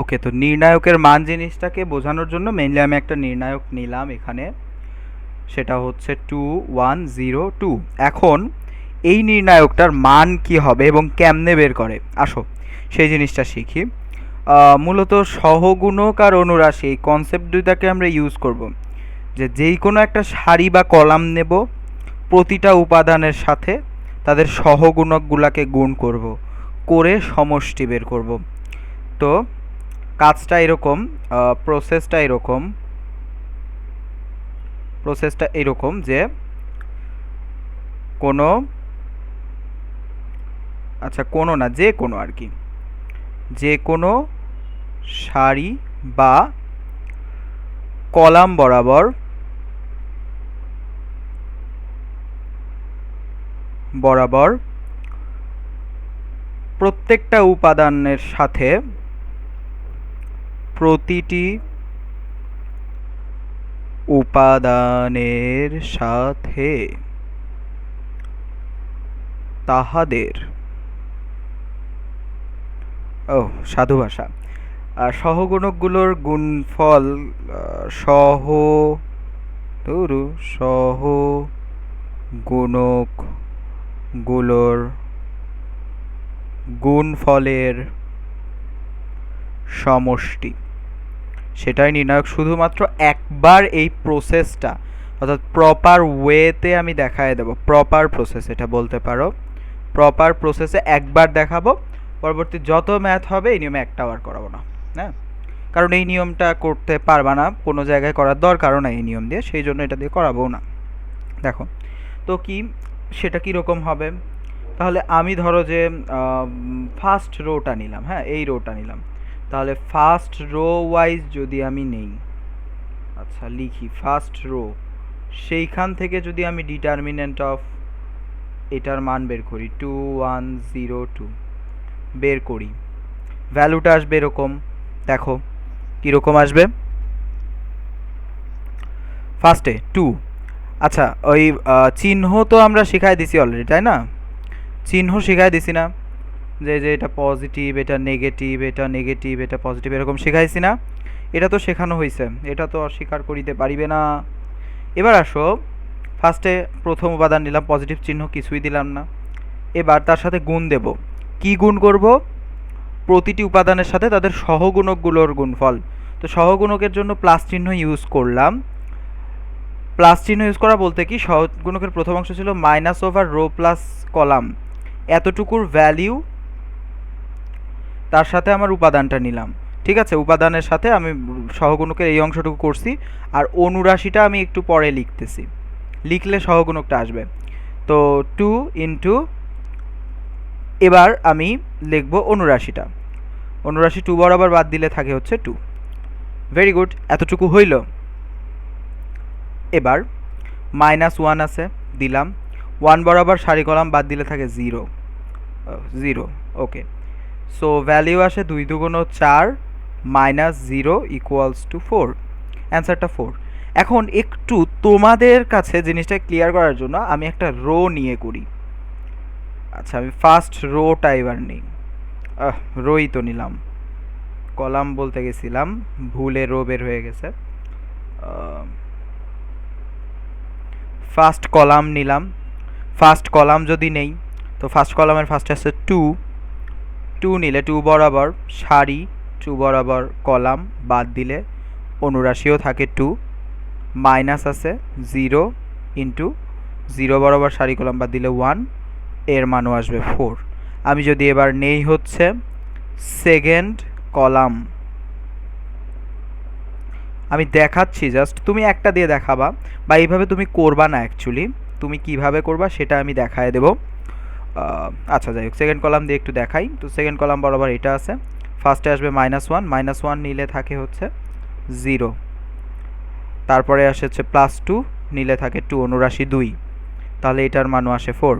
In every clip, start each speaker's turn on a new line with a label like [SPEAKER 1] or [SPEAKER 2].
[SPEAKER 1] ওকে, তো নির্ণায়কের মান জিনিসটাকে বোঝানোর জন্য মেইনলি আমি একটা নির্ণায়ক নিলাম এখানে, সেটা হচ্ছে 2102। এখন এই নির্ণায়কটার মান কি হবে এবং কেমনে বের করে, আসো সেই জিনিসটা শিখি। মূলত সহগুণক আর অনুরাশি এই কনসেপ্ট দুইটাকে আমরা ইউজ করব, যে যেই কোনো একটা সারি বা কলাম নেব, প্রতিটা উপাদানের সাথে তাদের সহগুণকগুলোকে গুণ করব, করে সমষ্টি বের করব। তো কাজটা এরকম, প্রসেসটা এরকম প্রসেসটা এরকম যে কোনো, আচ্ছা কোনো না, যে কোনো আর কি, যে কোনো সারি বা কলাম বরাবর বরাবর প্রত্যেকটা উপাদানের সাথে, প্রতিটি উপাদানের সাথে তাহাদের, ও সাধু ভাষা, আর সহগুণকগুলোর গুণফল, সহ ধরু সহগুণকগুলোর গুণফলের সমষ্টি, সেটাই নির্ণায়ক। শুধুমাত্র একবার এই প্রসেসটা, অর্থাৎ প্রপার ওয়েতে আমি দেখায় দেবো, প্রপার প্রসেস এটা বলতে পারো, প্রপার প্রসেসে একবার দেখাবো। পরবর্তী যত ম্যাথ হবে এই নিয়মে একটাও আর করাবো না, হ্যাঁ, কারণ এই নিয়মটা করতে পারবা না, কোনো জায়গায় করার দরকারও না এই নিয়ম দিয়ে, সেই জন্য এটা দিয়ে করাবো না। দেখো তো কি, সেটা কীরকম হবে, তাহলে আমি ধরো যে ফার্স্ট রোটা নিলাম, হ্যাঁ এই রোটা নিলাম, তাহলে ফার্স্ট রো ওয়াইজ যদি আমি নেই, আচ্ছা লিখি ফার্স্ট রো, সেইখান থেকে যদি আমি ডিটারমিনেন্ট অফ এটার মান বের করি 2102 বের করি, ভ্যালুটা আসবে এরকম, দেখো কীরকম আসবে। ফার্স্টে 2, আচ্ছা ওই চিহ্ন তো আমরা শিখাই দিছি অলরেডি, তাই না? চিহ্ন শিখাই দিছি না, যে যে এটা পজিটিভ, এটা নেগেটিভ, এটা নেগেটিভ, এটা পজিটিভ, এরকম শিখাইছি না? এটা তো শেখানো হয়েছে, এটা তো অস্বীকার করিতে পারিবে না। এবার আসো, ফার্স্টে প্রথম উপাদান নিলাম, পজিটিভ চিহ্ন কিছুই দিলাম না। এবার তার সাথে গুণ দেব, কি গুণ করব? প্রতিটি উপাদানের সাথে তাদের সহগুণকগুলোর গুণফল। তো সহগুণকের জন্য প্লাস চিহ্ন ইউজ করলাম। প্লাস চিহ্ন ইউজ করা বলতে কি, সহগুণকের প্রথম অংশ ছিল minus over row plus column, এতটুকুর ভ্যালিউ, তার সাথে আমার উপাদানটা নিলাম, ঠিক আছে? উপাদানের সাথে আমি সহগুণকের এই অংশটুকু করছি, আর অনুরাশিটা আমি একটু পরে লিখতেছি, লিখলে সহগুণকটা আসবে। তো 2 ইন্টু, এবার আমি লিখব অনুরাশিটা, অনুরাশি 2 বরাবর বাদ দিলে থাকে হচ্ছে 2। ভেরি গুড, এতটুকু হইল। এবার -1 আছে, দিলাম, 1 বরাবর সারি কলাম বাদ দিলে থাকে 0, 0, ওকে। সো ভ্যালিউ আসে 2 দুগুণ 4 -0 ইকুয়ালস টু 4, অ্যান্সারটা 4। এখন একটু তোমাদের কাছে জিনিসটা ক্লিয়ার করার জন্য আমি একটা রো নিয়ে করি। আচ্ছা আমি ফার্স্ট রোটা এবার নিই, রোই তো নিলাম, কলাম বলতে গেছিলাম, ভুলে রো বের হয়ে গেছে। ফার্স্ট কলাম নিলাম, ফার্স্ট কলাম যদি নেই, তো ফার্স্ট কলামের ফার্স্টে আছে 2, 2 নিলে 2 বরাবর সারি, 2 বরাবর কলাম বাদ দিলে অনুরাশিও থাকে 2, মাইনাস আছে 0 ইন্টু 0 বরাবর সারি কলাম বাদ দিলে 1, এর মানও আসবে 4। আমি যদি এবার নেই হচ্ছে সেকেন্ড কলাম, আমি দেখাচ্ছি জাস্ট, তুমি একটা দিয়ে দেখাবা, বা এইভাবে তুমি করবা না, অ্যাকচুয়ালি তুমি কিভাবে করবা সেটা আমি দেখায় দেব। আচ্ছা যাই হোক, সেকেন্ড কলাম দিয়ে একটু দেখাই। তো সেকেন্ড কলাম বরাবর এটা আছে, ফার্স্টে আসবে -1, -1 নিলে থাকে হচ্ছে 0, তারপরে আসে হচ্ছে +2 নিলে থাকে 2, অনুরাশি 2, তাহলে এটার মানও আসে 4।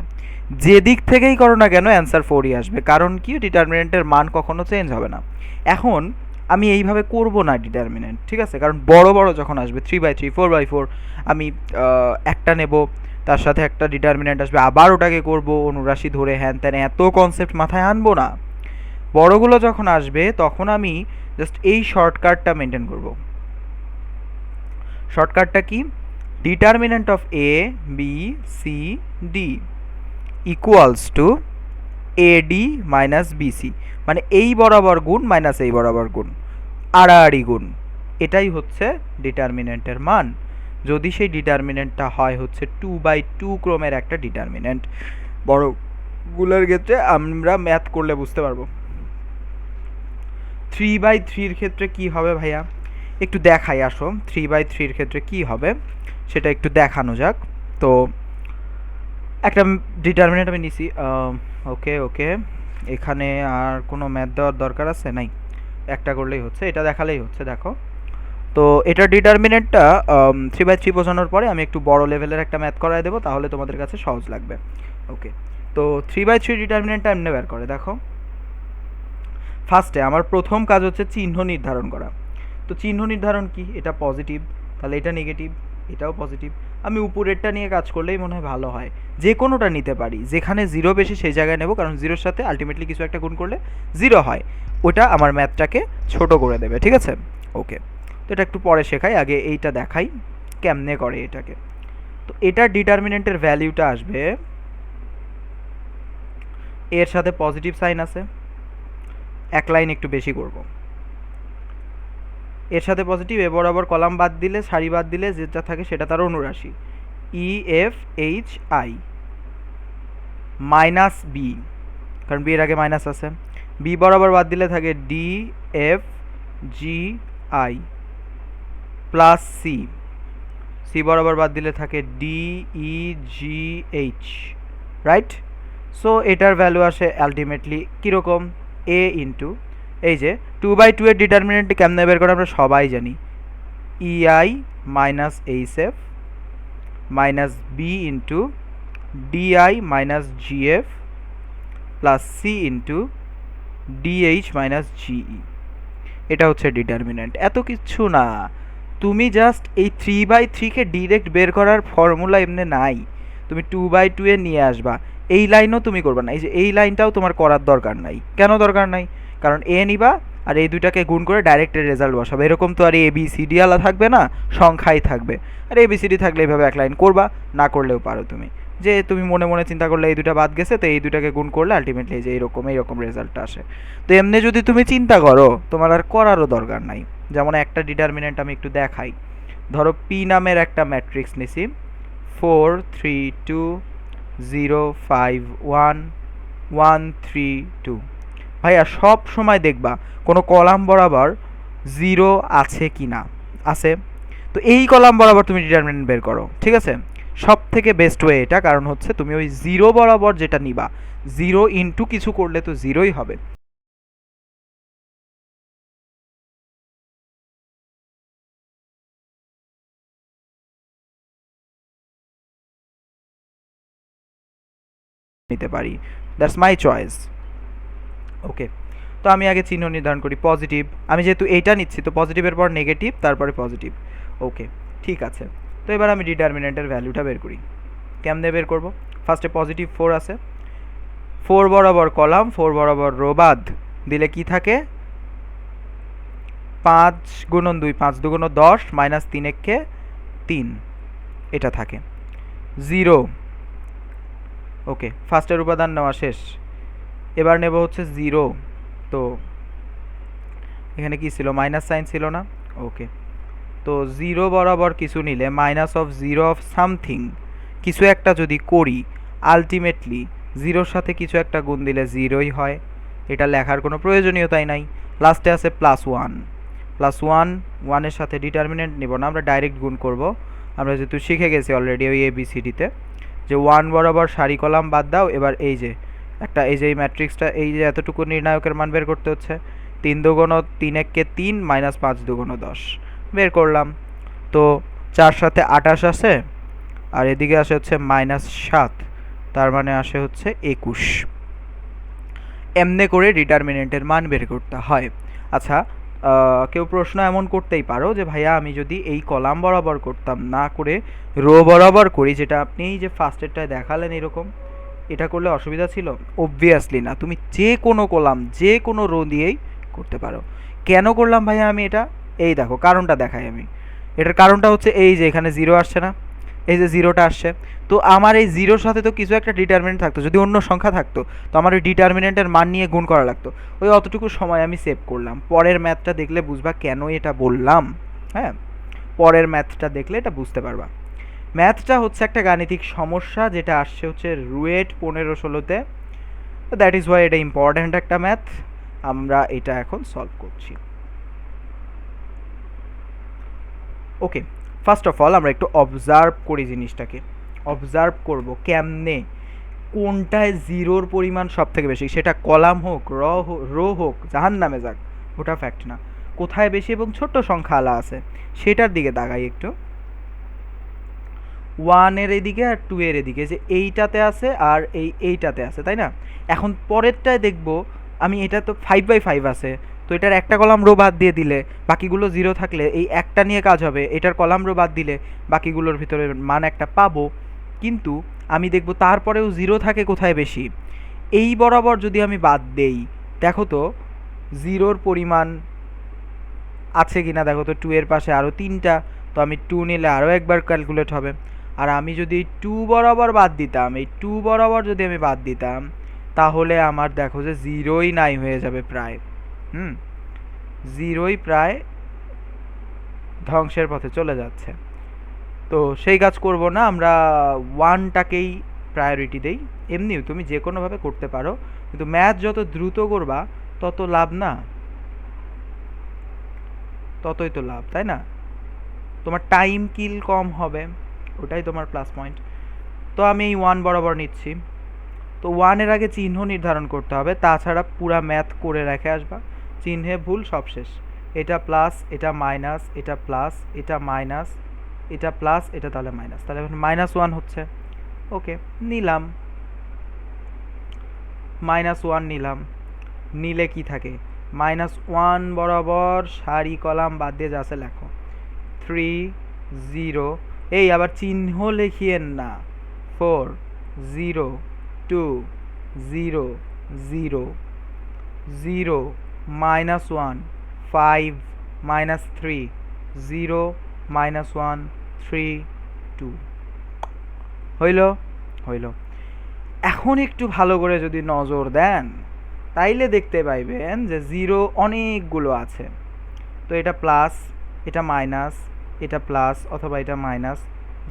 [SPEAKER 1] যে দিক থেকেই করো না কেন অ্যান্সার 4ই আসবে, কারণ কি ডিটারমিনেন্টের মান কখনো চেঞ্জ হবে না। এখন আমি এইভাবে করব না ডিটারমিনেন্ট, ঠিক আছে? কারণ বড় বড় যখন আসবে 3/3, 4/4, আমি একটা নেব, তার সাথে একটা ডিটারমিনেন্ট আসবে, আবার ওটাকে করব অনুরাশি ধরে, হ্যান ত্যান, এত কনসেপ্ট মাথায় আনবো না, বড়গুলো যখন আসবে তখন আমি জাস্ট এই শর্টকাটটা মেনটেন করব। শর্টকাটটা কি? Determinant of A B C D equals to AD minus BC, মানে এই বরাবর গুণ মাইনাস এই বরাবর গুণ, আড়াআড়ি গুণ, এটাই হচ্ছে ডিটারমিনেন্টের মান। যদি সেই ডিটারমিনেন্টটা হয় হচ্ছে 2/2 ক্রমের একটা ডিটারমিনেন্ট, বড়গুলোর ক্ষেত্রে আমরা ম্যাথ করলে বুঝতে পারবো। 3/3 ক্ষেত্রে কি হবে ভাইয়া? একটু দেখাই, আসো 3/3 ক্ষেত্রে কি হবে সেটা একটু দেখানো যাক। তো একটা ডিটারমিনেন্ট আমি নিছি, ওকে ওকে, এখানে আর কোনো ম্যাথ দেওয়ার দরকার আছে? নাই, একটা করলেই হচ্ছে, এটা দেখালেই হচ্ছে। দেখো, তো এটা ডিটারমিনেন্টটা 3/3 বোঝানোর পরে আমি একটু বড় লেভেলের একটা ম্যাথ করায় দেবো, তাহলে তোমাদের কাছে সহজ লাগবে। ওকে, তো 3/3 ডিটারমিনেন্টটা এমনি বের করে দেখো। ফার্স্টে আমার প্রথম কাজ হচ্ছে চিহ্ন নির্ধারণ করা। তো চিহ্ন নির্ধারণ কি? এটা পজিটিভ, তাহলে এটা নেগেটিভ, এটাও পজিটিভ। আমি উপরেরটা নিয়ে কাজ করলেই মনে হয় ভালো হয়। যে কোনোটা নিতে পারি, যেখানে জিরো বেশি সেই জায়গায় নেব, কারণ জিরোর সাথে আলটিমেটলি কিছু একটা গুণ করলে জিরো হয়, ওটা আমার ম্যাথটাকে ছোট করে দেবে। ঠিক আছে, ওকে। তো এটা একটু পরে শেখাই, আগে এইটা দেখাই কেমনে করে এটাকে। তো এটার ডিটারমিনেন্টের ভ্যালিউটা আসবে, এর সাথে পজিটিভ সাইন আছে, এক লাইন একটু বেশি করব, এর সাথে পজিটিভ, এ বরাবর কলাম বাদ দিলে, সারি বাদ দিলে যেটা থাকে সেটা তার অনুরাশি, E F H I minus B, কারণ বি এর আগে মাইনাস আছে, বি বরাবর বাদ দিলে থাকে D F G I plus C, C বরাবর বাদ দিলে থাকে D E G H, right? So এটার ভ্যালু আসে আলটিমেটলি কীরকম? এ ইন্টু, এই যে 2/2 এর ডিটারমিনেন্ট কেমনে বের করে আমরা সবাই জানি, E I minus H F minus B into D I minus G F plus C into D H minus G E. এটা হচ্ছে ডিটারমিনেন্ট, এত কিছু না। তুমি জাস্ট এই 3/3কে ডিরেক্ট বের করার ফর্মুলা এমনি নাই, তুমি 2/2 এ নিয়ে আসবা। এই লাইনও তুমি করবে না, এই যে এই লাইনটাও তোমার করার দরকার নাই। কেন দরকার নাই? কারণ এ নিবা আর এই দুইটাকে গুণ করে ডাইরেক্ট রেজাল্ট বসাবে, এরকম তো আর এ বি সি ডি আলা থাকবে না, সংখ্যাই থাকবে। আর এ বি সি ডি থাকলে এইভাবে এক লাইন করবা, না করলেও পারো তুমি, যে তুমি মনে মনে চিন্তা করলে এই দুটা বাদ গেছে, তো এই দুটাকে গুণ করলে আলটিমেটলি এই যে এইরকম রেজাল্টটা আসে। তো এমনি যদি তুমি চিন্তা করো, তোমার আর করারও দরকার নাই। যেমন একটা ডিটারমিনেন্ট আমি একটু দেখাই, ধরো পি নামের একটা ম্যাট্রিক্স নিছি, 4 3 2 0 5 1 1 3 2। ভাইয়া সব সময় দেখবা কোনো কলাম বরাবর জিরো আছে কি না, আছে, তো এই কলাম বরাবর তুমি ডিটারমিনেন্ট বের করো। ঠিক আছে, সব থেকে বেস্ট ওয়ে এটা, কারণ হচ্ছে তুমি ওই জিরো বরাবর যেটা নিবা, জিরো ইন্টু কিছু করলে তো জিরোই হবে। নিতে পারি, দ্যাটস মাই চয়েস। ওকে, তো আমি আগে চিহ্ন নির্ধারণ করি পজিটিভ, আমি যেহেতু এইটা নিচ্ছি তো পজিটিভের পর নেগেটিভ, তারপরে পজিটিভ। ওকে, ঠিক আছে। তো এবার আমি ডিটারমিনেন্টের ভ্যালুটা বের করি। কেমনে বের করব? ফার্স্টে পজিটিভ 4 আছে, 4 বরাবর কলাম, 4 বরাবর রো বাদ দিলে কি থাকে, 5 গুণন 2 5 2 10 মাইনাস 3 একে 3, এটা থাকে 0। ওকে, ফার্স্টের উপাদান নেওয়া শেষ, এবার নেব হচ্ছে 0। তো এখানে কি ছিল, মাইনাস সাইন ছিল না? ওকে, তো 0 বরাবর কিছু নিলে মাইনাস অফ 0 অফ সামথিং, কিছু একটা যদি করি আলটিমেটলি জিরোর সাথে কিছু একটা গুণ দিলে জিরোই হয়, এটা লেখার কোনো প্রয়োজনীয়তাই নাই। লাস্টে আছে +1, +1, 1-এর সাথে ডিটারমিনেন্ট নিব না, আমরা ডাইরেক্ট গুণ করব। আমরা যেহেতু শিখে গেছি অলরেডি ওই এবিসিডিতে, যে 1 বরাবর সারি কলাম বাদ দাও, এবার এই যে একটা, এই যে এই ম্যাট্রিক্সটা, এই যে এতটুকু নির্ণায়কের মান বের করতে হচ্ছে, 3 দুগুণ 3 একে 3 মাইনাস 5 দুগুণ 10 বের করলাম। তো 4 সাথে 28 আছে, আর এদিকে আসে হচ্ছে -7, তার মানে আসে হচ্ছে 21। এমনে করে ডিটারমিনেন্টের মান বের করতে হয়। আচ্ছা, কেউ প্রশ্ন এমন করতেই পারো যে ভাইয়া আমি যদি এই কলাম বরাবর করতাম, না করে রো বরাবর করি, যেটা আপনি এই যে ফার্স্টেরটায় দেখালেন এরকম, এটা করলে অসুবিধা ছিল? অবভিয়াসলি না। তুমি যে কোনো কলাম যে কোনো রো দিয়েই করতে পারো। কেন করলাম ভাইয়া আমি এটা? এই দেখো কারণটা দেখাই আমি। এটার কারণটা হচ্ছে এই যে এখানে জিরো আসছে না, এই যে জিরোটা আসছে, তো আমার এই জিরোর সাথে তো কিছু একটা ডিটারমিনেন্ট থাকতো। যদি অন্য সংখ্যা থাকতো তো আমার ওই ডিটারমিনেন্টের মান নিয়ে গুণ করা লাগতো। ওই অতটুকু সময় আমি সেভ করলাম। পরের ম্যাথটা দেখলে বুঝবা কেন এটা বললাম। হ্যাঁ, পরের ম্যাথটা দেখলে এটা বুঝতে পারবা। ম্যাথটা হচ্ছে একটা গাণিতিক সমস্যা যেটা আসছে হচ্ছে রুয়েট 15-16-তে। দ্যাট ইজ ওয়াই এটা ইম্পর্ট্যান্ট একটা ম্যাথ। আমরা এটা এখন সলভ করছি। ওকে, ফার্স্ট অফ অল আমরা একটু অবজার্ভ করি জিনিসটাকে। অবজার্ভ করব কেমনে কোনটায় জিরোর পরিমাণ সব থেকে বেশি, সেটা কলাম হোক রো হোক জাহান নামে যাক, ওটা ফ্যাক্ট না। কোথায় বেশি এবং ছোট্ট সংখ্যা আলা আছে সেটার দিকে তাকাই একটু। 1-এর এদিকে আর 2-এর এদিকে, যে এইটাতে আছে আর এইটাতে আছে, তাই না? এখন পরেরটায় দেখব আমি, এটা তো 5/5 আছে, তো এটার একটা কলাম রো বাদ দিয়ে দিলে বাকিগুলো জিরো থাকলে এই একটা নিয়ে কাজ হবে। এটার কলাম রো বাদ দিলে বাকিগুলোর ভিতরে মান একটা পাবো। কিন্তু আমি দেখব তারপরেও জিরো থাকে কোথায় বেশি, এই বরাবর যদি আমি বাদ দেই, দেখো তো জিরোর পরিমাণ আছে কিনা দেখো তো। 2 এর পাশে আরও 3টা, তো আমি 2 নিলে আরও একবার ক্যালকুলেট হবে। আর আমি যদি 2 বরাবর বাদ দিতাম, এই 2 বরাবর যদি আমি বাদ দিতাম, তাহলে আমার দেখো যে জিরোই নাই হয়ে যাবে প্রায়। জিরোই প্রায় ধ্বংসের পথে চলে যাচ্ছে। তো সেই কাজ করব না, আমরা 1টাকেই প্রায়োরিটি দেই। এমনিও তুমি যে কোনোভাবে করতে পারো, কিন্তু ম্যাথ যত দ্রুত করবা তত লাভ না? ততই তো লাভ, তাই না? তোমার টাইম কিল কম হবে, ওটাই তোমার প্লাস পয়েন্ট। তো আমি এই 1 বরাবর নিচ্ছি। তো 1-এর আগে চিহ্ন নির্ধারণ করতে হবে, তাছাড়া পুরা ম্যাথ করে রেখে আসবা। চিহ্নে ভুল সব শেষ। এটা প্লাস, এটা মাইনাস, এটা প্লাস, এটা মাইনাস, এটা প্লাস, এটা তাহলে মাইনাস, তাহলে এখন -1 হচ্ছে। ওকে, নিলাম -1 নিলাম। নিলে কি থাকে, -1 বরাবর সারি কলাম বাদ দিয়ে যা আছে লেখো। 3 0, এই আবার চিহ্ন লিখিয়েন না। 4 0 2 0 0 0 -1 5 -3 0 -1 3 2 হইল হইল। এখন একটু ভালো করে যদি নজর দেন তাইলে দেখতে পাইবেন যে জিরো অনেকগুলো আছে। তো এটা প্লাস, এটা মাইনাস, এটা প্লাস অথবা এটা মাইনাস,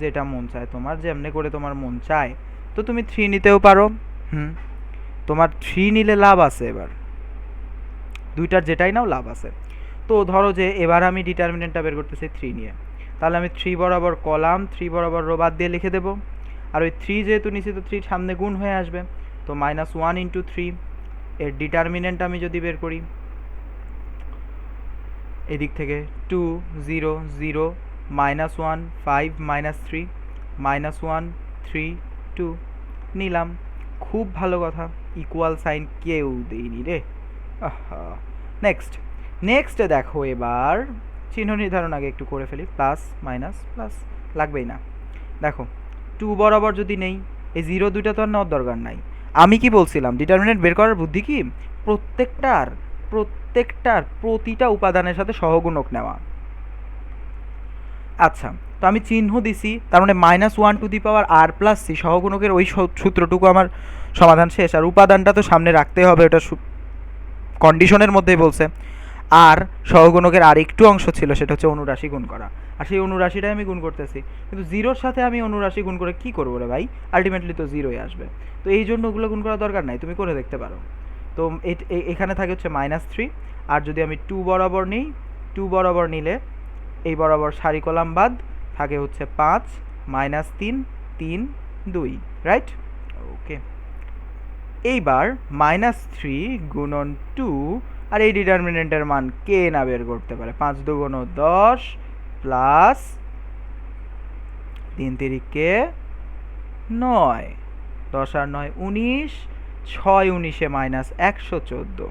[SPEAKER 1] যেটা মন চায় তোমার, যেমনি করে তোমার মন চায়। তো তুমি 3 নিতেও পারো। তোমার 3 নিলে লাভ আছে, এবার দুইটার যেটাই নাও লাভ আছে। তো ধরো যে এবার আমি ডিটারমিনেন্টটা বের করতেছি 3 নিয়ে, তাহলে আমি 3 বরাবর কলাম, 3 বরাবর রো বাদ দিয়ে লিখে দেবো। আর ওই 3 যেহেতু নিচে, তো 3 সামনে গুণ হয়ে আসবে, তো -1 × 3। এর ডিটারমিনেন্ট আমি যদি বের করি এদিক থেকে 2 0 0 -1 5 -3 -1 3 2 নিলাম। খুব ভালো কথা, ইকুয়াল সাইন কেউ দেয়নি রে। নেক্সট দেখো, এবার চিহ্ন নির্ধারণ আগে একটু করে ফেলি। প্লাস মাইনাস প্লাস লাগবেই না। দেখো 2 বরাবর যদি নেই, এই 0 দুইটা তো আর নেওয়ার দরকার নাই। আমি কি বলছিলাম, ডিটারমিনেন্ট বের করার বুদ্ধি কি, প্রত্যেকটার প্রতিটা উপাদানের সাথে সহগুণক নেওয়া। আচ্ছা, তো আমি চিহ্ন দিছি, তার মানে -1^r+c সহগুণকের ওই সূত্রটুকু আমার সমাধান শেষ। আর উপাদানটা তো সামনে রাখতে হবে, ওটা কন্ডিশনের মধ্যেই বলছে। আর সহগুণকের আরেকটু অংশ ছিল, সেটা হচ্ছে অনুরাশি গুণ করা। আর সেই অনুরাশিটাই আমি গুণ করতেছি, কিন্তু জিরোর সাথে আমি অনুরাশি গুণ করে কি করবো রে ভাই, আলটিমেটলি তো জিরোই আসবে। তো এই জন্য ওগুলো গুণ করার দরকার নাই, তুমি করে দেখতে পারো। তো এখানে থাকে হচ্ছে -3। আর যদি আমি 2 বরাবর নিই, 2 বরাবর নিলে এই বরাবর সারি কলাম বাদ থাকে হচ্ছে 5 -3 3 2, রাইট? ওকে, এইবার -3 গুণন 2, আর এই ডিটারমিনেন্টের মান কে না বের করতে পারে? 5 × 2 = 10 প্লাস 3 × 3 = 9, 10 আর 9 19, 6 19-এ -114।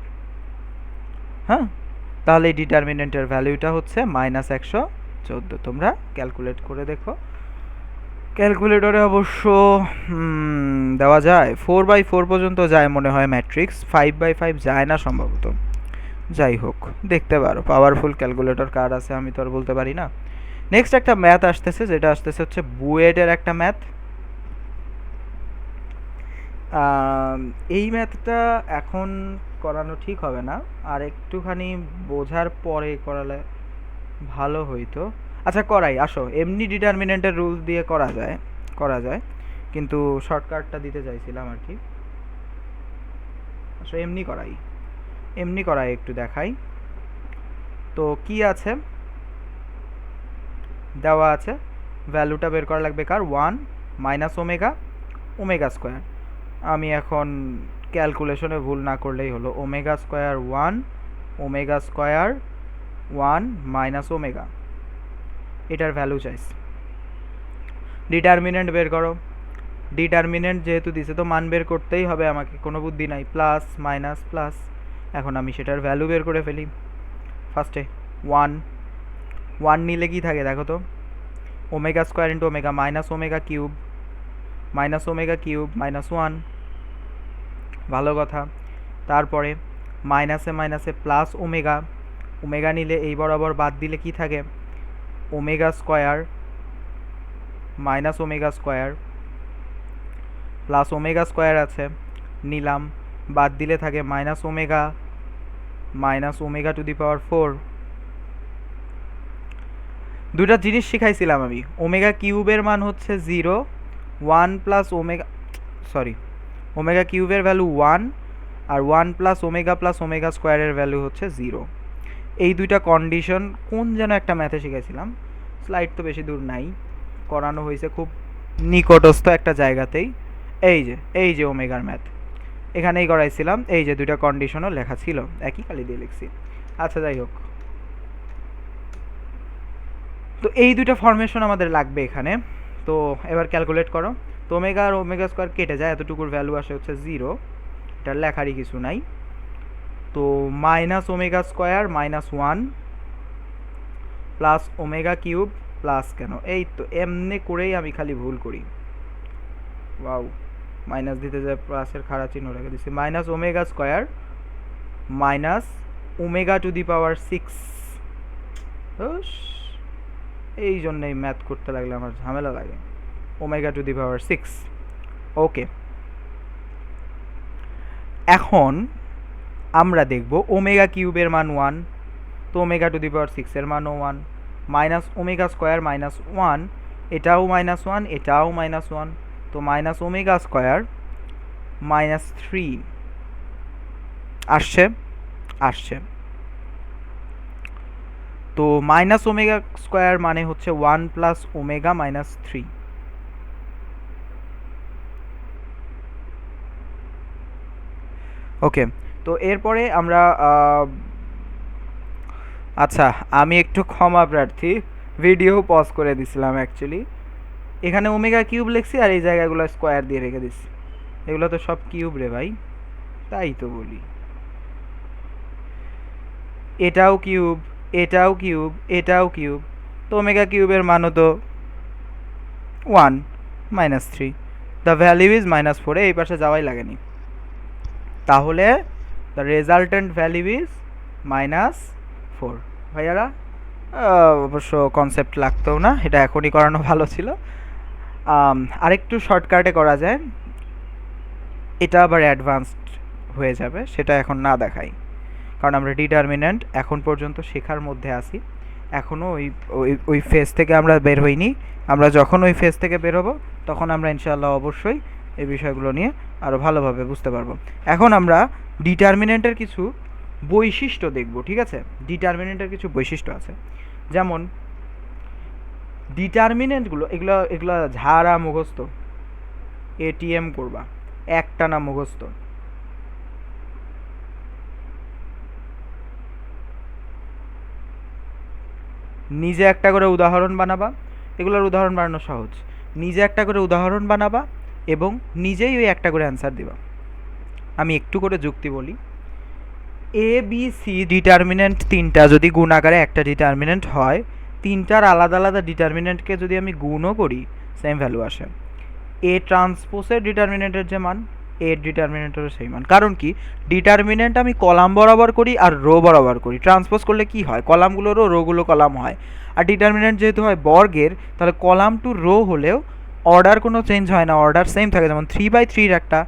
[SPEAKER 1] হ্যাঁ, তাহলে এই ডিটারমিনেন্টের ভ্যালুটা হচ্ছে -114। তোমরা ক্যালকুলেট করে দেখো। ক্যালকুলেটরে অবশ্য দেওয়া যায় 4/4 পর্যন্ত যায় মনে হয় ম্যাট্রিক্স, 5/5 যায় না সম্ভবত। যাই হোক, দেখতে পারো, পাওয়ারফুল ক্যালকুলেটর কার আছে আমি তো আর বলতে পারি না। নেক্সট একটা ম্যাথ আসতেছে, যেটা আসতেছে হচ্ছে বুয়েটের একটা ম্যাথ। এই ম্যাথটা এখন করানো ঠিক হবে না, আর একটুখানি বোঝার পরে করালে ভালো হইতো। আচ্ছা করাই, আসো, এমনি ডিটারমিনেন্টের রুল দিয়ে করা যায়, করা যায়, কিন্তু শর্টকাটটা দিতে চাইছিলাম আর কি। আসো এমনি করাই, এমনি করাই, একটু দেখাই। তো কি আছে, দেওয়া আছে, ভ্যালুটা বের করা লাগবে কার, 1 মাইনাস ওমেগা, ওমেগা স্কোয়ার। আমি এখন ক্যালকুলেশনে ভুল না করলেই হলো, omega square 1, omega square 1 minus omega, এটার ভ্যালু চাইছি। ডিটারমিনেন্ট বের করো। ডিটারমিনেন্ট যেহেতু দিছে তো মান বের করতেই হবে আমাকে, কোনো বুদ্ধি নাই, প্লাস মাইনাস প্লাস। এখন আমি সেটার ভ্যালু বের করে ফেলি। ফার্স্টে 1, 1 নিলে কি থাকে দেখো তো, omega square into omega minus omega cube, minus omega cube minus 1, ভালো কথা। তারপরে মাইনাসে মাইনাসে প্লাস ওমেগা, ওমেগা নিলে এই বরাবর বাদ দিলে কি থাকে, omega square minus omega square plus omega square আছে, নিলাম, বাদ দিলে থাকে মাইনাস ওমেগা টু দি পাওয়ার 4। দুটা জিনিস শিখাইছিলাম আমি, ওমেগা কিউবের মান হচ্ছে 0, 1 প্লাস ওমেগা, সরি, ওমেগা কিউবের ভ্যালু 1, আর 1 প্লাস ওমেগা স্কোয়ারের ভ্যালু হচ্ছে 0। এই দুইটা কন্ডিশন কোন যেন একটা ম্যাথে শিখাইছিলাম, স্লাইড তো বেশি দূর নাই, করানো হয়েছে খুব নিকটস্থ একটা জায়গাতেই। এই যে ওমেগার ম্যাথ এখানেই করাইছিলাম, এই যে দুইটা কন্ডিশনও লেখা ছিল, একই কালি দিয়ে লিখছি। আচ্ছা যাই হোক, তো এই দুইটা ফরমেশন আমাদের লাগবে এখানে। তো এবার ক্যালকুলেট করো। তো ওমেগা আর ওমেগা স্কোয়ার কেটে যায়, এতটুকুর ভ্যালু আসে হচ্ছে 0, এটা লেখারই কিছু নাই। তো minus omega square minus 1 plus omega cube plus, কেন এই তো এমনি করেই আমি খালি ভুল করি, ওয়াও, মাইনাস দিতে যায় প্লাসের খাড়া চিহ্ন রেখে দিচ্ছি, minus omega square minus omega to the power 6। এই জন্যই ম্যাথ করতে লাগলে আমার ঝামেলা লাগে, ওমেগা টু দি পাওয়ার 6। ওকে, এখন আমরা দেখব ওমেগা কিউবের মান 1, তো ওমেগা টু দি পাওয়ার 6 এর মানও 1, মাইনাস ওমেগা স্কোয়ার মাইনাস 1, এটাও মাইনাস 1, এটাও মাইনাস 1, তো মাইনাস ওমেগা স্কোয়ার মাইনাস 3 আসছে। তো মাইনাস ওমেগা স্কোয়ার মানে হচ্ছে 1 প্লাস ওমেগা মাইনাস 3। ওকে, তো এরপরে আমরা আচ্ছা আমি একটু ক্ষমা প্রার্থী, ভিডিও পজ করে দিছিলাম অ্যাকচুয়ালি, এখানে ওমেগা কিউব লিখছি আর এই জায়গাগুলো স্কোয়ার দিয়ে রেখে দিচ্ছি, এগুলো তো সব কিউব রে ভাই, তাই তো বলি, এটাও কিউব, এটাও কিউব, এটাও কিউব, তো ওমেগা কিউবের মানও তো 1 minus 3, the value is minus 4, এই পাশে যাওয়াই লাগেনি, তাহলে the resultant value is minus 4। ভাইয়ারা অবশ্য কনসেপ্ট লাগতেও না, এটা এখনই করানো ভালো ছিল। আরেকটু শর্টকাটে করা যায়, এটা আবার অ্যাডভান্সড হয়ে যাবে, সেটা এখন না দেখাই, কারণ আমরা ডিটারমিনেন্ট এখন পর্যন্ত শেখার মধ্যে আছি, এখনও ওই ফেজ থেকে আমরা বের হইনি। আমরা যখন ওই ফেজ থেকে বের হব তখন আমরা ইনশাআল্লাহ অবশ্যই এই বিষয়গুলো নিয়ে আরও ভালোভাবে বুঝতে পারবো। এখন আমরা ডিটারমিনেন্টের কিছু বৈশিষ্ট্য দেখব, ঠিক আছে? ডিটারমিনেন্টের কিছু বৈশিষ্ট্য আছে, যেমন ডিটারমিনেন্টগুলো এগুলো ঝাড়া মুখস্থ, এটিএম করবা, একটানা মুখস্থ। নিজে একটা করে উদাহরণ বানাবা, এগুলোর উদাহরণ বানানো সহজ, নিজে একটা করে উদাহরণ বানাবা এবং নিজেই ওই একটা করে অ্যান্সার দিবা। আমি একটু করে যুক্তি বলি, এ বি সি ডিটারমিনেন্ট তিনটা যদি গুণ আকারে একটা ডিটারমিনেন্ট হয়, তিনটার আলাদা আলাদা ডিটারমিনেন্টকে যদি আমি গুণও করি সেম ভ্যালু আসে। এ ট্রান্সপোজের ডিটারমিনেন্টের যে মান, এ ডিটারমিনেন্টেরও সেই মান। কারণ কি, ডিটারমিনেন্ট আমি কলাম বরাবর করি আর রো বরাবর করি। ট্রান্সপোজ করলে কি হয়, কলামগুলোরও রোগুলো কলাম হয়। আর ডিটারমিনেন্ট যেহেতু হয় বর্গের, তাহলে কলাম টু রো হলেও অর্ডার কোনো চেঞ্জ হয় না, অর্ডার সেম থাকে। যেমন 3/3 একটা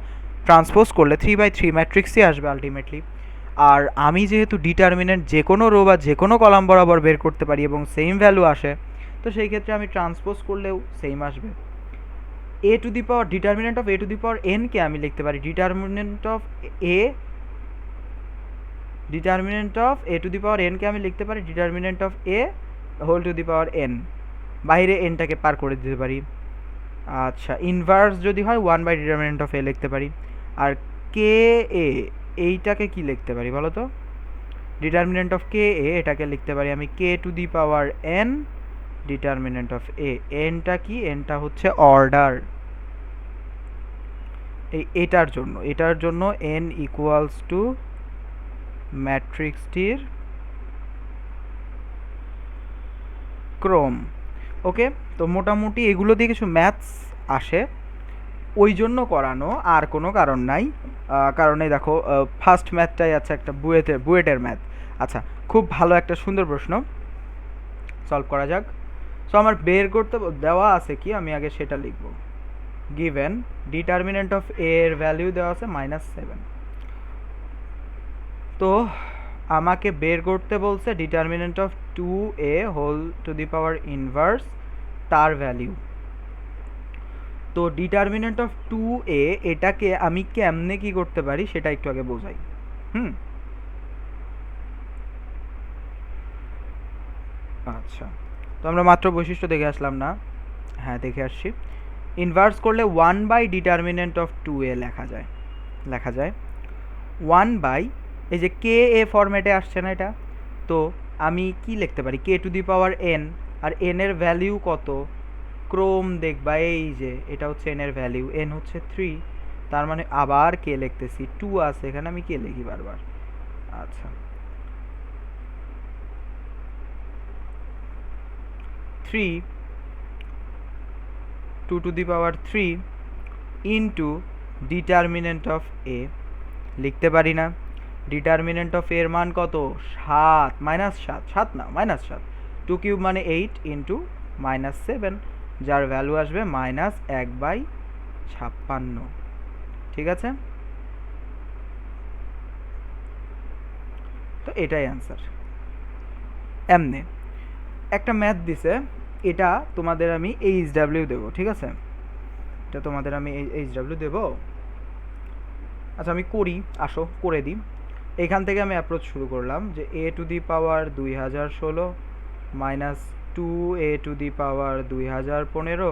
[SPEAKER 1] ট্রান্সপোজ করলে 3/3 ম্যাট্রিক্সই আসবে আলটিমেটলি। আর আমি যেহেতু ডিটারমিনেন্ট যে কোনো রো বা যে কোনো কলাম বরাবর বের করতে পারি এবং সেম ভ্যালু আসে, তো সেই ক্ষেত্রে আমি ট্রান্সপোজ করলেও সেম আসবে। A to the power determinant of A to the power N কে আমি লিখতে পারি determinant of A, determinant of A to the power N কে আমি লিখতে পারি determinant of A whole to the power N. বাইরে এনটাকে পার করে দিতে পারি। আচ্ছা, ইনভার্স যদি হয় 1/ডিটারমিনেন্ট অফ এ লিখতে পারি। আর কে এ, এইটাকে কি লিখতে পারি বলো তো? ডিটারমিনেন্ট অফ কে এ, এটাকে লিখতে পারি আমি K to the power N determinant of A. এনটা কি, এনটা হচ্ছে অর্ডার। এটার জন্য n ইকুয়ালস টু ম্যাট্রিক্সটির ক্রম। ওকে, তো মোটামুটি এগুলো দিয়ে কিছু ম্যাথস আসে, ওই জন্য করানো, আর কোনো কারণ নাই। কারণ এই দেখো, ফার্স্ট ম্যাথটাই আছে একটা বুয়েটের ম্যাথ। আচ্ছা, খুব ভালো একটা সুন্দর প্রশ্ন, সলভ করা যাক। সো আমার বের করতে দেওয়া আছে কি, আমি আগে সেটা লিখব। গিভেন ডিটারমিনেন্ট অফ এ এর ভ্যালু দেওয়া আছে -7। তো আমাকে বের করতে বলছে determinant of 2a whole to the power inverse তার ভ্যালু। তো ডিটারমিনেন্ট অফ 2a এটাকে আমি কেমনে কি করতে পারি সেটা একটু আগে বোঝাই। আচ্ছা, তো আমরা মাত্র বৈশিষ্ট্য দেখে আসলাম না? হ্যাঁ, দেখে আসছি। ইনভার্স করলে 1/ডিটারমিনেন্ট অফ 2a লেখা যায় 1/, এই যে কে এ ফরম্যাটে আসছে না এটা, তো আমি কি লিখতে পারি, K to the power N, আর এন এর ভ্যালিউ কত, ক্রম দেখবা, এই যে এটা হচ্ছে এন এর ভ্যালিউ, এন হচ্ছে 3, তার মানে আবার কে লিখতেছি, 2 আছে এখানে, আমি কে লিখি বারবার। আচ্ছা, 3 2 to the power 3 into determinant of A লিখতে পারি না? ডিটারমিনেন্ট অফ এর মান কত, 7 -7 না -7, 2 কিউব মানে 8 ইন্টু -7, যার ভ্যালু আসবে -1/56। ঠিক আছে, তো এটাই অ্যান্সার। এমনি একটা ম্যাথ দিছে, এটা তোমাদের আমি এইচডাব্লিউ দেবো, ঠিক আছে? এটা তোমাদের আমি এইচডাব্লিউ দেবো। আচ্ছা, আমি করি, আসো করে দিই। এখান থেকে আমি অ্যাপ্রোচ শুরু করলাম যে A to the power 2016 minus 2a to the power 2015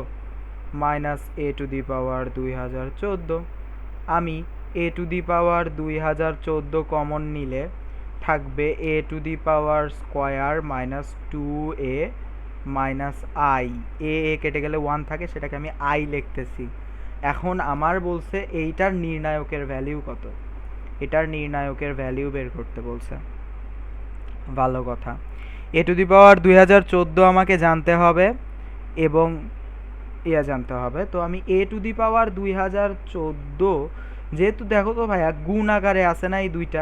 [SPEAKER 1] minus A to the power 2014। আমি এ টু দি পাওয়ার 2014 কমন নিলে থাকবে A to the power square minus 2a minus I. A কেটে গেলে 1 থাকে, সেটাকে আমি আই লিখতেছি। এখন আমার বলছে এইটার নির্ণায়কের ভ্যালু কত, এটার নির্ণায়কের ভ্যালু বের করতে বলছে। ভালো কথা, এ টু দি পাওয়ার 2014 আমাকে জানতে হবে এবং ইয়া জানতে হবে। তো আমি এ টু দি পাওয়ার 2014, যেহেতু দেখো তো ভাইয়া গুণ আকারে আছে না, এই দুইটা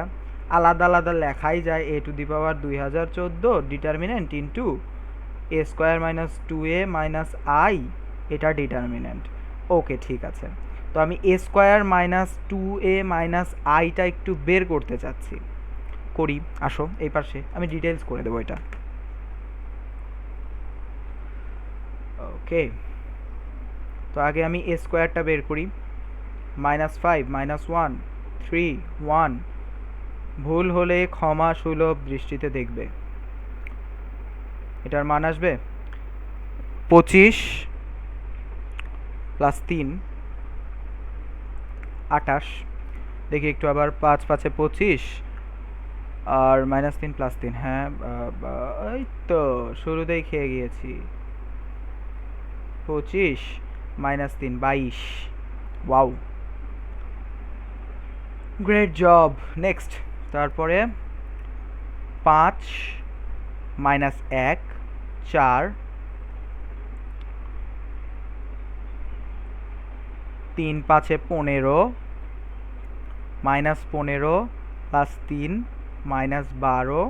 [SPEAKER 1] আলাদা আলাদা লেখাই যায়। A to the power 2014 determinant into A square minus 2a minus I, এটা ডিটারমিনেন্ট। ওকে, ঠিক আছে। তো আমি এ স্কোয়ার মাইনাস 2a মাইনাস আইটা একটু বের করতে চাচ্ছি, করি। আসো এই পাশে আমি ডিটেলস করে দেবো এটা। ওকে, তো আগে আমি এ স্কোয়ারটা বের করি। -5 -1 3 1, ভুল হলে ক্ষমা সুলভ দৃষ্টিতে দেখবে। এটার মান আসবে 25 + 3 28। দেখি একটু আবার, 5 5 25 আর -3 + 3, হ্যাঁ এই তো শুরুতেই খেয়ে গিয়েছি। 25 - 3 22। Wow, great job. নেক্সট, তারপরে 5 - 1 4, 3 5 15 -15 প্লাস 3 -12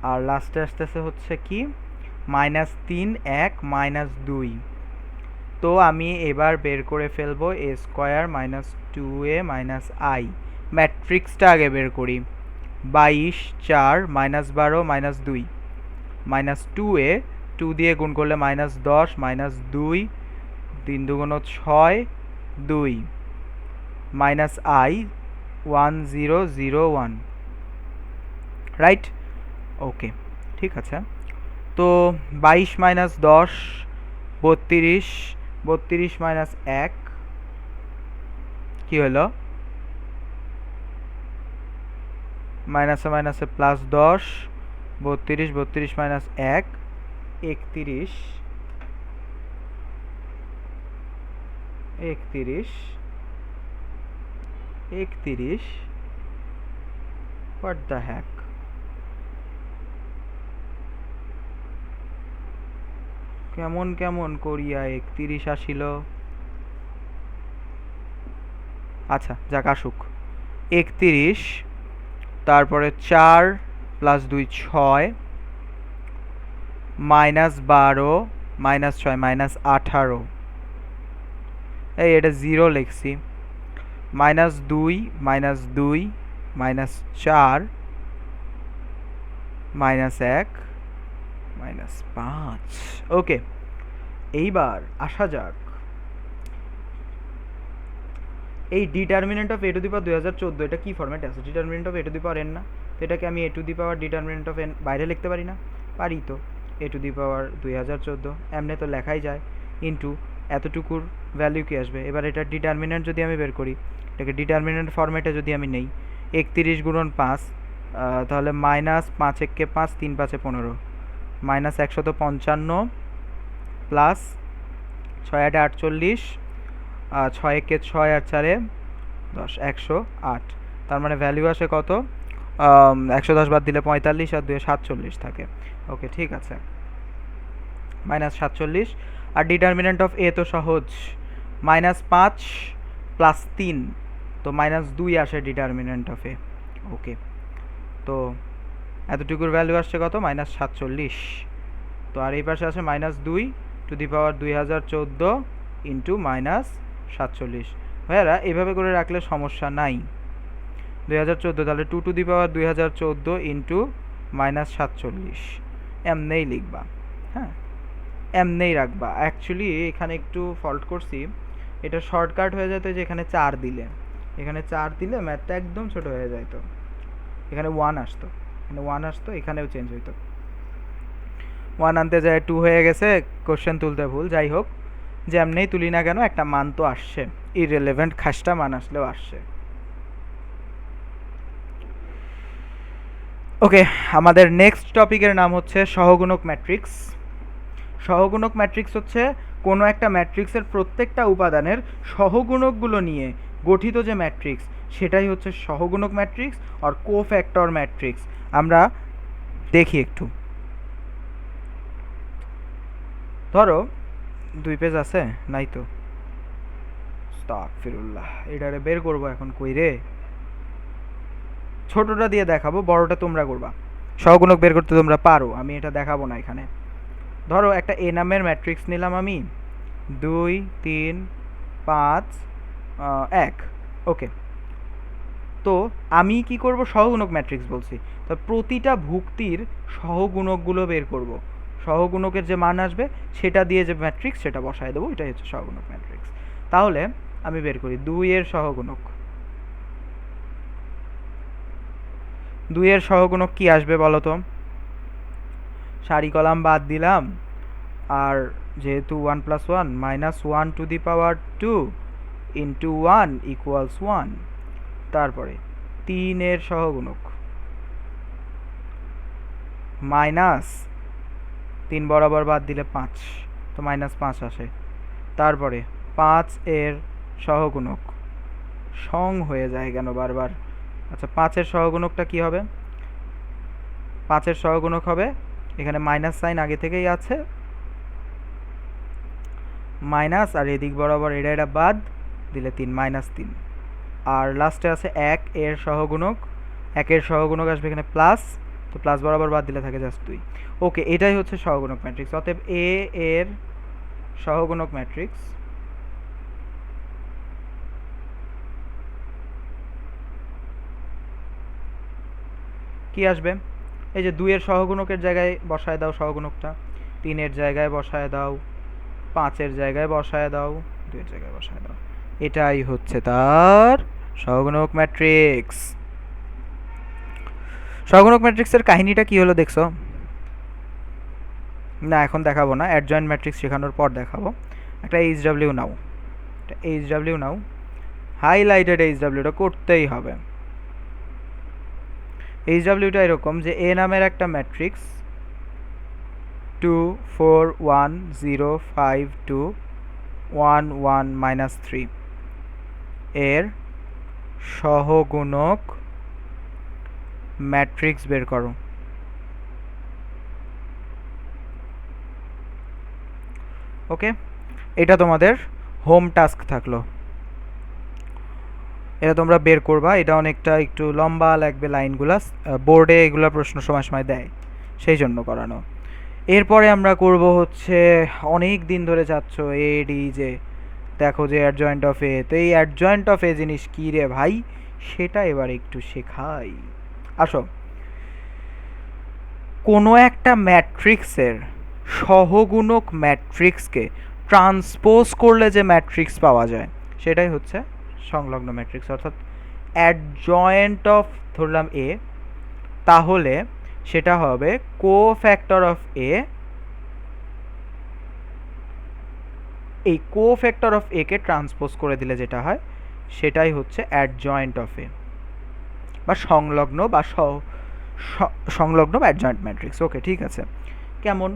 [SPEAKER 1] আর লাস্টে আসতেছে হচ্ছে কি -3 1 -2। তো আমি এবার বের করে ফেলবো a স্কয়ার -2a i। ম্যাট্রিক্সটা আগে বের করি। 22 4 -12 -2 -2a 2 দিয়ে গুণ করলে -10 -2 3 দুগুণ 6 2 i 1001 রাইট। ওকে ঠিক আছে। তো 22 -10 32 32 -1 কি হলো মাইনাসে মাইনাসে প্লাস 10 32 32 -1 31 31 31 হোয়াট দ্য হ্যাক কেমন কেমন করিয়া 31 আসিল। আচ্ছা যাক আসুক। 31 তারপরে 4 প্লাস 2 6 -12 -6 -18 এই এটা 0 লিখছি। -2 -2 -4 -1 -5। ওকে এইবার আসা যাক এই determinant of a to the power 2014 এটা কি ফরম্যাটে আছে? Determinant of a to the power n না, তো এটাকে আমি a to the power determinant of n বাইরে লিখতে পারি না? পারি তো। a টু দি পাওয়ার 2014 এমনি তো লেখাই যায় ইনটু এতটুকুর ভ্যালু কি আসবে। এবার এটা ডিটারমিনেন্ট যদি আমি বের করি, এটাকে ডিটারমিনেন্ট ফরম্যাটে যদি আমি নেই 31 গুণন 5 তাহলে -5 1 5 3 5 15 -155 প্লাস 6 8 48 6 1 6 আর 4 10 108। তার মানে ভ্যালু আসে কত 110 বাদ দিলে 45 আর 2 47 থাকে। ওকে ঠিক আছে -47। আর ডিটারমিনেন্ট অফ a তো সহজ -5 প্লাস 3 তো -2 আসে ডিটারমিনেন্ট অফ a। ওকে তো এতটুকুর ভ্যালু আসছে কত -47। তো আর এই পাশে আছে -2 টু দি পাওয়ার 2014 ইন্টু -47। ভাইয়ারা এইভাবে করে রাখলে সমস্যা নাই। 2014 তাহলে 2 টু দি পাওয়ার 2014 ইন্টু -47 এমনেই লিখবা। হ্যাঁ এমনেই রাখবা। অ্যাকচুয়ালি এখানে একটু ফল্ট করছি, এটা শর্টকাট হয়ে যেত যে এখানে 4 দিলে, এখানে 4 দিলে ম্যাথটা একদম ছোট হয়ে যেত। এখানে 1 আসতো, এখানে 1 আসতো, এখানেও চেঞ্জ হইতো। 1 আনতে যায় 2 হয়ে গেছে, কোশ্চেন তুলতে ভুল। যাই হোক যেমনেই তুলি না কেন একটা মান তো আসছে, ইররিলেভেন্ট খাসটা মান আসলেও আসছে। ওকে আমাদের নেক্সট টপিকের নাম হচ্ছে সহগুণক ম্যাট্রিক্স। সহগুণক ম্যাট্রিক্স হচ্ছে কোনো একটা ম্যাট্রিক্সের প্রত্যেকটা উপাদানের সহগুণকগুলো নিয়ে গঠিত যে ম্যাট্রিক্স সেটাই হচ্ছে সহগুণক ম্যাট্রিক্স আর কোফ্যাক্টর ম্যাট্রিক্স। আমরা দেখি একটু। ধরো 2 পেজ আছে নাই তো, আস্তাগফিরুল্লাহ এটারে বের করবো এখন কই রে। ছোটটা দিয়ে দেখাবো, বড়টা তোমরা করবা। সহগুণক বের করতে তোমরা পারো, আমি এটা দেখাবো না এখানে। ধরো একটা এ নামের ম্যাট্রিক্স নিলাম আমি 2 3 5 1। ওকে তো আমি কি করব সহগুণক ম্যাট্রিক্স বলছি, তো প্রতিটা ভুক্তির সহগুণকগুলো বের করব। সহগুণকের যে মান আসবে সেটা দিয়ে যে ম্যাট্রিক্স সেটা বসায় দেবো, এটাই হচ্ছে সহগুণক ম্যাট্রিক্স। তাহলে আমি বের করি 2 এর সহগুণক। 2 এর সহগুণক কি আসবে বলো তো? সারি কলাম বাদ দিলাম, আর যেহেতু 1 + 1 -1 two the power 2 into 1 equals 1। তারপরে 3 এর সহগুণক -3 বরাবর বাদ দিলে 5 তো -5 আসে। তারপরে 5 এর সহগুণক সং হয়ে যায় কেন বারবার? আচ্ছা 5 এর সহগুণকটা কি হবে? 5 এর সহগুণক হবে এখানে মাইনাস সাইন আগে থেকেই আছে, মাইনাস আর এদিক বরাবর এটা বাদ দিলে 3 -3, আর লাস্টে আছে 1 এর সহগুণক, 1 এর সহগুণক আসবে এখানে প্লাস, তো প্লাস বরাবর বাদ দিলে থাকে জাস্ট 2। ওকে, এটাই হচ্ছে সহগুণক ম্যাট্রিক্স। অতএব এ এর সহগুণক ম্যাট্রিক্স কি আসবে? এই যে 2 এর সহগুণকের জায়গায় বসায় দাও সহগুণকটা, 3 এর জায়গায় বসায় দাও, 5 এর জায়গায় বসায় দাও, 2 এর জায়গায় বসায় দাও। এটাই হচ্ছে তার সহগুণক ম্যাট্রিক্স। সহগুণক ম্যাট্রিক্সের কাহিনীটা কি হলো দেখছো? না, এখন দেখাবো না, অ্যাডজয়েন্ট ম্যাট্রিক্স শেখানোর পর দেখাবো। একটা এইচডব্লিউ নাও, একটা এইচডব্লিউ নাও, হাইলাইটেড এইচডব্লিউটা করতেই হবে। এইচডব্লিউটা এরকম যে এ নামের একটা ম্যাট্রিক্স 2 4 1 0 5 2 1 1 -3 এর সহগুণক ম্যাট্রিক্স বের করো। ওকে, এটা তোমাদের হোম টাস্ক থাকলো, এটা তোমরা বের করবা। এটা অনেকটা একটু লম্বা লাগবে লাইনগুলা, বোর্ডে এগুলো প্রশ্ন সময় সময় দেয়, সেই জন্য করানো। এরপরে আমরা করব হচ্ছে অনেক দিন ধরে চাচ্ছ এডি যে দেখো যে অ্যাডজয়েন্ট অফ এ, তো এই অ্যাডজয়েন্ট অফ এ জিনিস কী রে ভাই, সেটা এবার একটু শেখাই। আসো, কোনো একটা ম্যাট্রিক্সের সহগুণক ম্যাট্রিক্সকে ট্রান্সপোজ করলে যে ম্যাট্রিক্স পাওয়া যায় সেটাই হচ্ছে সংলগ্ন ম্যাট্রিক্স, অর্থাৎ অ্যাডজয়েন্ট অফ ধরলাম এ, তাহলে সেটা হবে কোফ্যাক্টর অফ এ। এই cofactor of A K transpose করে দিলে যেটা হয় সেটাই হচ্ছে অ্যাডজয়েন্ট অফ এ, বা সংলগ্ন বা সংলগ্ন বা অ্যাডজয়েন্ট ম্যাট্রিক্স। ওকে, ঠিক আছে। কেমন?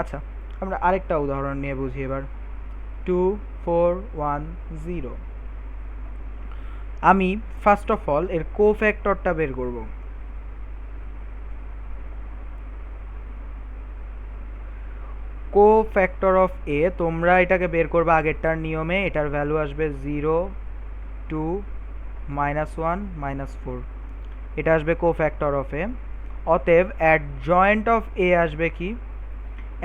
[SPEAKER 1] আচ্ছা, আমরা আরেকটা উদাহরণ নিয়ে বুঝি এবার। 2 4 1 0, আমি ফার্স্ট অফ অল এর কোফ্যাক্টরটা বের করব। কোফ্যাক্টর অফ এ তোমরা এটাকে বের করবে আগেরটার নিয়মে, এটার ভ্যালু আসবে 0 2 -1 -4, এটা আসবে কোফ্যাক্টর অফ এ। অতএব অ্যাডজয়েন্ট অফ এ আসবে কি?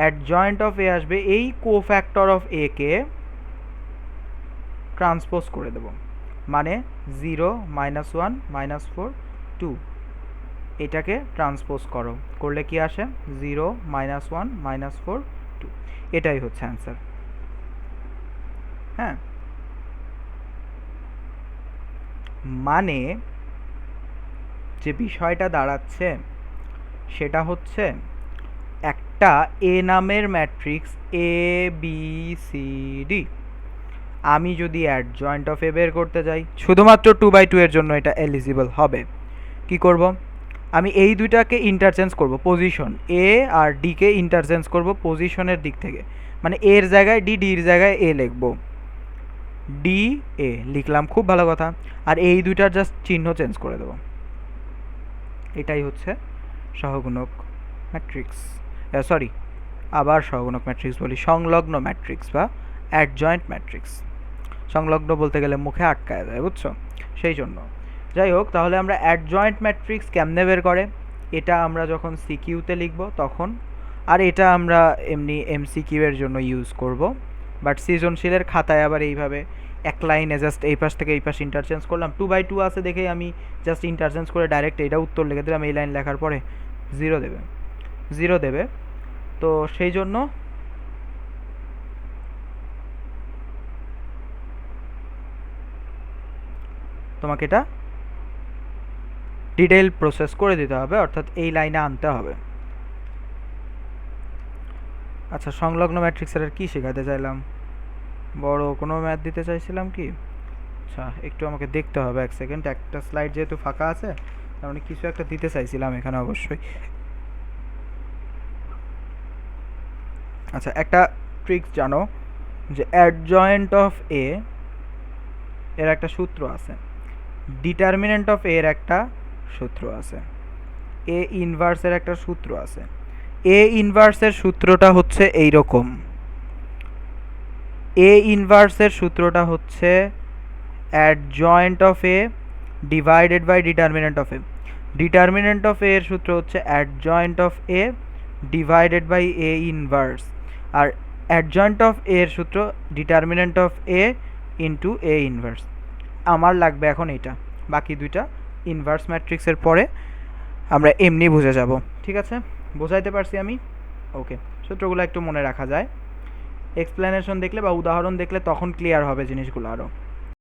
[SPEAKER 1] অ্যাডজয়েন্ট অফ এ আসবে এই cofactor of A K transpose করে দেব, মানে 0 -1 -4 2, এটাকে ট্রান্সপোজ করো, করলে কি আসে? 0 -1 -4 2, এটাই হচ্ছে অ্যান্সার। হ্যাঁ, মানে যে বিষয়টা দাঁড়াচ্ছে সেটা হচ্ছে একটা এ নামের ম্যাট্রিক্স এ বি সি ডি, আমি যদি অ্যাডজয়েন্ট অফ এ বের করতে যাই, শুধুমাত্র 2/2 এর জন্য এটা এলিজিবল হবে। কি করব? আমি এই দুইটাকে ইন্টারচেঞ্জ করব, পজিশন এ আর ডি কে ইন্টারচেঞ্জ করব পজিশনের দিক থেকে, মানে এর জায়গায় ডি, ডির জায়গায় এ লিখব, ডি এ লিখলাম, খুব ভালো কথা। আর এই দুইটার জাস্ট চিহ্ন চেঞ্জ করে দেব, এটাই হচ্ছে সহগুণক ম্যাট্রিক্স। সরি, আবার সহগুণক ম্যাট্রিক্স বলি, সংলগ্ন ম্যাট্রিক্স বা অ্যাডজয়েন্ট ম্যাট্রিক্স। সংলগ্ন বলতে গেলে মুখে আটকায় যায়, বুঝছো, সেই জন্য। যাই হোক, তাহলে আমরা অ্যাডজয়েন্ট ম্যাট্রিক্স কেমনে বের করে, এটা আমরা যখন সিকিউতে লিখব তখন, আর এটা আমরা এমনি এমসিকিউ এর জন্য ইউজ করব। বাট সৃজনশীলের খাতায় আবার এইভাবে এক লাইনে জাস্ট এই পাশ থেকে এই পাশ ইন্টারচেঞ্জ করলাম, 2/2 আছে দেখেই আমি জাস্ট ইন্টারচেঞ্জ করে ডাইরেক্ট এটা উত্তর লিখে দিলাম, এই লাইন লেখার পরে 0 দেবে, 0 দেবে। তো সেই জন্য তোমাকে এটা ডিটেইল প্রসেস করে দিতে হবে, অর্থাৎ এই লাইনে আনতে হবে। আচ্ছা, সংলগ্ন ম্যাট্রিক্সের আর কী শেখাতে চাইলাম? বড় কোনো ম্যাথ দিতে চাইছিলাম কি? আচ্ছা, একটু আমাকে দেখতে হবে, এক সেকেন্ড, একটা স্লাইড যেহেতু ফাঁকা আছে তার মানে কিছু একটা দিতে চাইছিলাম এখানে অবশ্যই। আচ্ছা, একটা ট্রিক্স জানো যে অ্যাডজয়েন্ট অফ এ এর একটা সূত্র আছে, ডিটারমিনেন্ট অফ এর একটা সূত্র আছে, এ ইনভার্সের একটা সূত্র আছে। এ ইনভার্সের সূত্রটা হচ্ছে এই রকম, এ ইনভার্সের সূত্রটা হচ্ছে adjoint of A divided by determinant of A. Determinant of A এর সূত্র হচ্ছে adjoint of A divided by A inverse, আর অ্যাডজয়েন্ট অফ এ এর সূত্র determinant of A into A inverse. আমার লাগবে এখন এটা, বাকি দুইটা ইনভার্স ম্যাট্রিক্সের পরে আমরা এমনি বুঝে যাব। ঠিক আছে, বোঝাইতে পারছি আমি? ওকে, সূত্রগুলো একটু মনে রাখা যায়, এক্সপ্লেনেশন দেখলে বা উদাহরণ দেখলে তখন ক্লিয়ার হবে জিনিসগুলো আরও।